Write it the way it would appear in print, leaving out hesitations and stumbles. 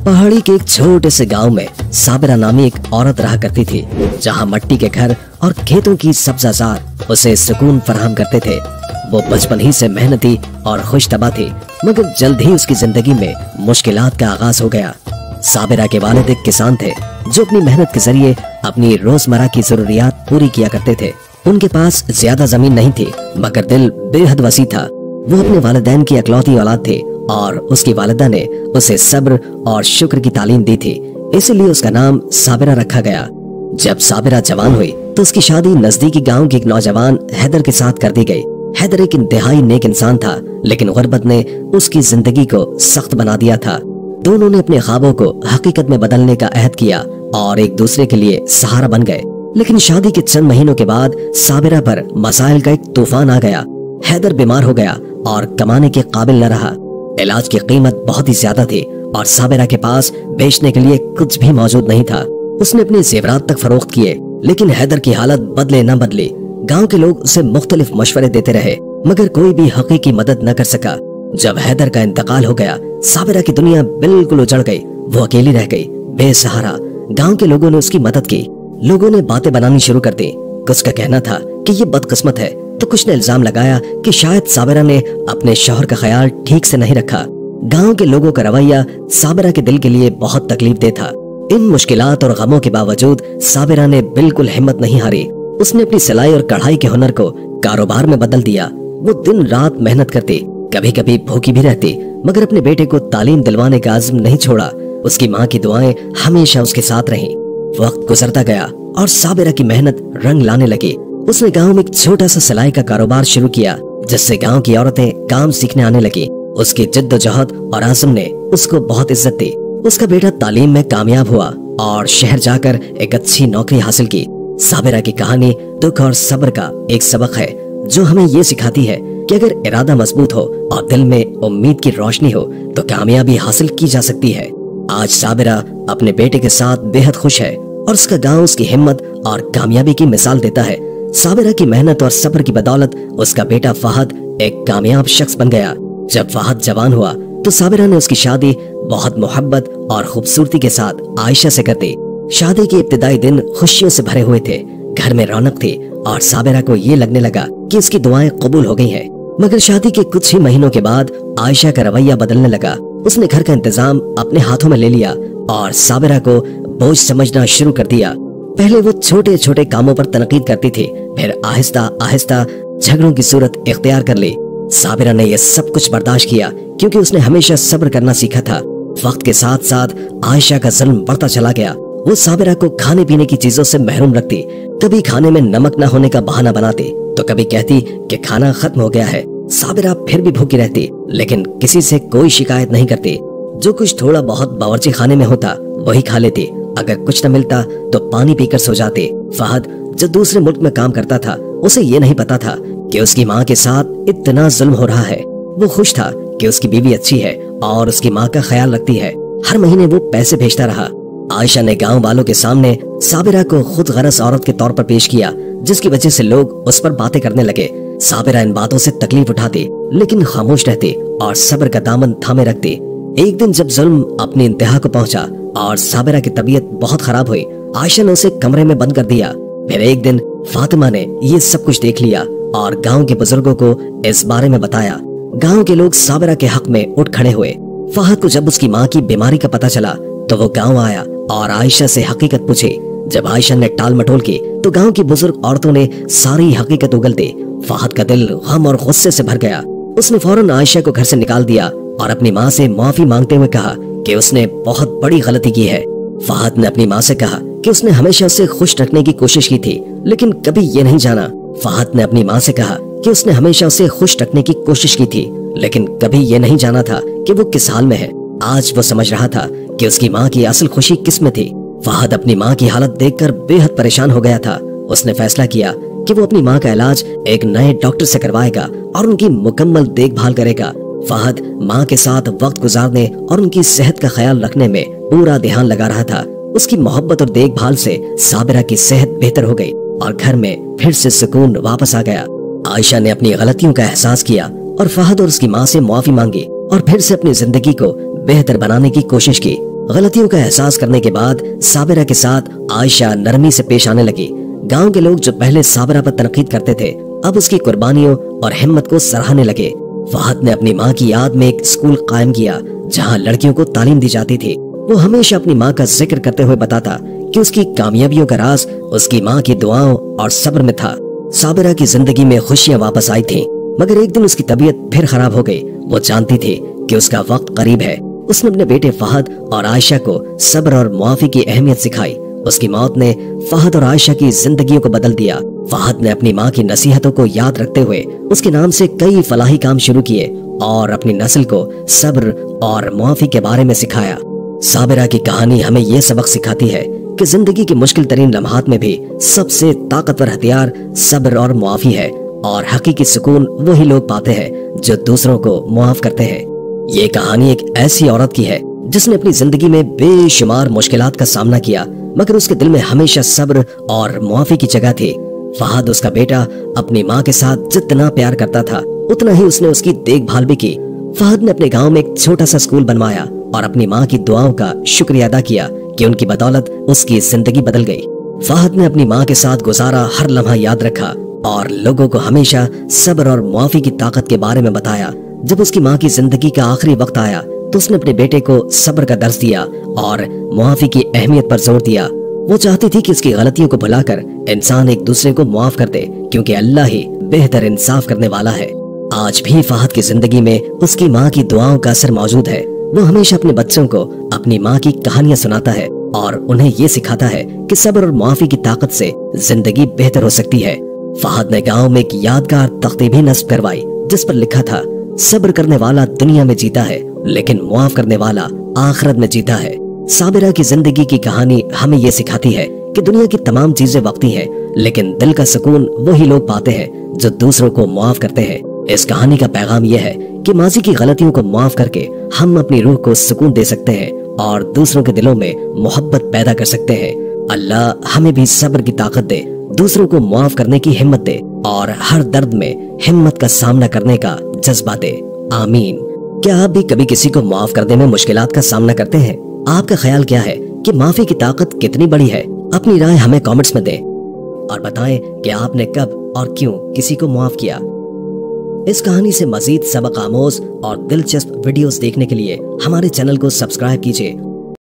पहाड़ी के एक छोटे से गांव में साबिरा नामी एक औरत रहा करती थी, जहां मिट्टी के घर और खेतों की सब्जाजार उसे सुकून फराहम करते थे। वो बचपन ही से मेहनती और खुशतबा थी, मगर जल्द ही उसकी जिंदगी में मुश्किलात का आगाज हो गया। साबिरा के वालिद एक किसान थे, जो अपनी मेहनत के जरिए अपनी रोजमर्रा की जरूरियात पूरी किया करते थे। उनके पास ज्यादा जमीन नहीं थी, मगर दिल बेहद वसी था। वो अपने वालिदैन की इकलौती औलाद थे और उसकी वालिदा ने उसे सब्र और शुक्र की तालीम दी थी, इसलिए उसका नाम साबिरा रखा गया। जब साबिरा जवान हुई तो उसकी शादी नजदीकी गांव के एक नौजवान हैदर के साथ कर दी गई। हैदर एक इंतहाई नेक इंसान था, लेकिन गुर्बत ने उसकी जिंदगी को सख्त बना दिया था। दोनों ने अपने ख्वाबों को हकीकत में बदलने का अहद किया और एक दूसरे के लिए सहारा बन गए। लेकिन शादी के चंद महीनों के बाद साबिरा पर मसाइल का एक तूफान आ गया। हैदर बीमार हो गया और कमाने के काबिल न रहा। इलाज की कीमत बहुत ही ज्यादा थी और साबिरा के पास बेचने के लिए कुछ भी मौजूद नहीं था। उसने अपने जेवरात तक फरोख्त किए, लेकिन हैदर की हालत बदले न बदली। गांव के लोग उसे मुख्तलिफ मशवरे देते रहे, मगर कोई भी हकीकी मदद न कर सका। जब हैदर का इंतकाल हो गया, साबिरा की दुनिया बिल्कुल उजड़ गई। वो अकेली रह गई, बेसहारा। गांव के लोगों ने उसकी मदद की। लोगों ने बातें बनानी शुरू कर दी। कुछ का कहना था कि ये बदकिस्मत है, तो कुछ ने इल्जाम लगाया कि शायद साबिरा ने अपने शौहर का ख्याल ठीक से नहीं रखा। गांव के लोगों का रवैया साबिरा के दिल के लिए बहुत तकलीफ दे था। इन मुश्किलात और गमों के बावजूद साबिरा ने बिल्कुल हिम्मत नहीं हारी। उसने अपनी सिलाई और कढ़ाई के हुनर को कारोबार में बदल दिया। वो दिन रात मेहनत करती, कभी कभी भूखी भी रहती, मगर अपने बेटे को तालीम दिलवाने का आज़म नहीं छोड़ा। उसकी माँ की दुआएं हमेशा उसके साथ रहीं। वक्त गुजरता गया और साबिरा की मेहनत रंग लाने लगी। उसने गांव में एक छोटा सा सिलाई का कारोबार शुरू किया, जिससे गांव की औरतें काम सीखने आने लगी। उसकी जिद्दोजहद और आज़म ने उसको बहुत इज्जत दी। उसका बेटा तालीम में कामयाब हुआ और शहर जाकर एक अच्छी नौकरी हासिल की। साबिरा की कहानी दुख और सब्र का एक सबक है, जो हमें ये सिखाती है कि अगर इरादा मजबूत हो और दिल में उम्मीद की रोशनी हो तो कामयाबी हासिल की जा सकती है। आज साबिरा अपने बेटे के साथ बेहद खुश है और उसका गांव उसकी हिम्मत और कामयाबी की मिसाल देता है। साबिरा की मेहनत और सब्र की बदौलत उसका बेटा फहद एक कामयाब शख्स बन गया। जब फहद जवान हुआ तो साबिरा ने उसकी शादी बहुत मोहब्बत और खूबसूरती के साथ आयशा से कर दी। शादी के इब्तिदाई दिन खुशियों से भरे हुए थे। घर में रौनक थी और साबिरा को ये लगने लगा कि उसकी दुआएं कबूल हो गई हैं। मगर शादी के कुछ ही महीनों के बाद आयशा का रवैया बदलने लगा। उसने घर का इंतजाम अपने हाथों में ले लिया और साबिरा को बोझ समझना शुरू कर दिया। पहले वो छोटे छोटे कामों पर तनकीद करती थी, फिर आहिस्ता आहिस्ता झगड़ों की सूरत इख्तियार कर ली। साबिरा ने यह सब कुछ बर्दाश्त किया क्योंकि उसने हमेशा सब्र करना सीखा था। वक्त के साथ साथ आयशा का जुल्म बढ़ता चला गया। वो साबिरा को खाने पीने की चीजों से महरूम रखती। कभी खाने में नमक न होने का बहाना बनाती तो कभी कहती कि खाना खत्म हो गया है। साबिरा फिर भी भूखी रहती, लेकिन किसी से कोई शिकायत नहीं करती। जो कुछ थोड़ा बहुत बावर्ची खाने में होता वही खा लेती। अगर कुछ न मिलता तो पानी पीकर सो जाती। फहद जो दूसरे मुल्क में काम करता था, उसे ये नहीं पता था कि उसकी माँ के साथ इतना जुल्म हो रहा है। वो खुश था कि उसकी बीवी अच्छी है और उसकी माँ का ख्याल रखती है। हर महीने वो पैसे भेजता रहा। आयशा ने गांव वालों के सामने साबिरा को खुद गरज औरत के तौर पर पेश किया, जिसकी वजह से लोग उस पर बातें करने लगे। साबिरा इन बातों से तकलीफ उठाती, लेकिन खामोश रहती और सब्र का दामन थामे रखती। एक दिन जब जुल्म अपनी इंतहा को पहुंचा और साबिरा की तबीयत बहुत खराब हुई, आयशा ने उसे कमरे में बंद कर दिया। फिर एक दिन फातिमा ने ये सब कुछ देख लिया और गांव के बुजुर्गों को इस बारे में बताया। गांव के लोग साबिरा के हक में उठ खड़े हुए। फहद को जब उसकी माँ की बीमारी का पता चला तो वो गांव आया और आयशा से हकीकत पूछी। जब आयशा ने टाल मटोल की तो गांव की बुजुर्ग औरतों ने सारी हकीकत उगल दी। फहद का दिल गम और गुस्से से भर गया। उसने फौरन आयशा को घर से निकाल दिया और अपनी माँ से माफी मांगते हुए कहा कि उसने बहुत बड़ी गलती की है। फहद ने अपनी माँ से कहा कि उसने हमेशा उसे खुश रखने की कोशिश की थी, लेकिन कभी ये नहीं जाना। फहद ने अपनी माँ से कहा कि उसने हमेशा उसे खुश रखने की कोशिश की थी, लेकिन कभी ये नहीं जाना था कि वो किस हाल में है। आज वो समझ रहा था कि उसकी माँ की असल खुशी किस में थी। फहद अपनी माँ की हालत देखकर बेहद परेशान हो गया था। उसने फैसला किया कि वो अपनी माँ का इलाज एक नए डॉक्टर से करवाएगा और उनकी मुकम्मल देखभाल करेगा। फहद माँ के साथ वक्त गुजारने और उनकी सेहत का ख्याल रखने में पूरा ध्यान लगा रहा था। उसकी मोहब्बत और देखभाल से साबिरा की सेहत बेहतर हो गई और घर में फिर से सुकून वापस आ गया। आयशा ने अपनी गलतियों का एहसास किया और फहद और उसकी माँ से माफी मांगी और फिर से अपनी जिंदगी को बेहतर बनाने की कोशिश की। गलतियों का एहसास करने के बाद साबिरा के साथ आयशा नरमी से पेश आने लगी। गांव के लोग जो पहले साबिरा पर तनकीद करते थे, अब उसकी कुर्बानियों और हिम्मत को सराहने लगे। फहद ने अपनी माँ की याद में एक स्कूल कायम किया जहाँ लड़कियों को तालीम दी जाती थी। वो हमेशा अपनी माँ का जिक्र करते हुए बताता कि उसकी कामयाबियों का राज उसकी माँ की दुआओं और सब्र में था। साबिरा की जिंदगी में खुशियाँ वापस आई थीं, मगर एक दिन उसकी तबीयत फिर खराब हो गई। वो जानती थी कि उसका वक्त करीब है। उसने अपने बेटे फहद और आयशा को सब्र और मुआफी की अहमियत सिखाई। उसकी मौत ने फहद और आयशा की जिंदगियों को बदल दिया। फहद ने अपनी माँ की नसीहतों को याद रखते हुए उसके नाम से कई फलाही काम शुरू किए और अपनी नस्ल को सब्र और मुआफी के बारे में सिखाया। साबिरा की कहानी हमें ये सबक सिखाती है कि जिंदगी की मुश्किल तरीन लम्हात में भी सबसे ताकतवर हथियार सब्र और मुआफी है, और हकीकी सुकून वही लोग पाते हैं जो दूसरों को मुआफ करते हैं। ये कहानी एक ऐसी औरत की है जिसने अपनी जिंदगी में बेशुमार मुश्किलात का सामना किया, मगर उसके दिल में हमेशा सब्र और मुआफी की जगह थी। फहद उसका बेटा अपनी माँ के साथ जितना प्यार करता था, उतना ही उसने उसकी देखभाल भी की। फहद ने अपने गांव में एक छोटा सा स्कूल बनवाया और अपनी माँ की दुआओं का शुक्रिया अदा किया कि उनकी बदौलत उसकी जिंदगी बदल गई। फहद ने अपनी माँ के साथ गुजारा हर लम्हा याद रखा और लोगों को हमेशा सब्र और मुआफी की ताकत के बारे में बताया। जब उसकी माँ की जिंदगी का आखिरी वक्त आया तो उसने अपने बेटे को सब्र का दर्स दिया और मुआफी की अहमियत पर जोर दिया। वो चाहती थी कि उसकी गलतियों को भुलाकर इंसान एक दूसरे को मुआफ कर दे, क्योंकि अल्लाह ही बेहतर इंसाफ करने वाला है। आज भी फहद की जिंदगी में उसकी माँ की दुआओं का असर मौजूद है। वो हमेशा अपने बच्चों को अपनी माँ की कहानियां सुनाता है और उन्हें ये सिखाता है कि सब्र और मुआफी की ताकत से जिंदगी बेहतर हो सकती है। फहद ने गाँव में एक यादगार तख्ती भी नस्ब करवाई जिस पर लिखा था, सब्र करने वाला दुनिया में जीता है, लेकिन मुआफ करने वाला आखिरत में जीता है। साबिरा की जिंदगी की कहानी हमें ये सिखाती है कि दुनिया की तमाम चीजें वक्ती हैं, लेकिन दिल का सुकून वही लोग पाते हैं जो दूसरों को मुआफ करते हैं। इस कहानी का पैगाम यह है कि माजी की गलतियों को मुआफ करके हम अपनी रूह को सुकून दे सकते हैं और दूसरों के दिलों में मोहब्बत पैदा कर सकते हैं। अल्लाह हमें भी सब्र की ताकत दे, दूसरों को मुआफ करने की हिम्मत दे और हर दर्द में हिम्मत का सामना करने का जज्बा दे। आमीन। क्या आप भी कभी किसी को माफ करने में मुश्किलात का सामना करते हैं? आपका ख्याल क्या है कि माफी की ताकत कितनी बड़ी है? अपनी राय हमें कमेंट्स में दें और बताएं कि आपने कब और क्यों किसी को माफ किया। इस कहानी से मजीद सबक आमोज और दिलचस्प वीडियोस देखने के लिए हमारे चैनल को सब्सक्राइब कीजिए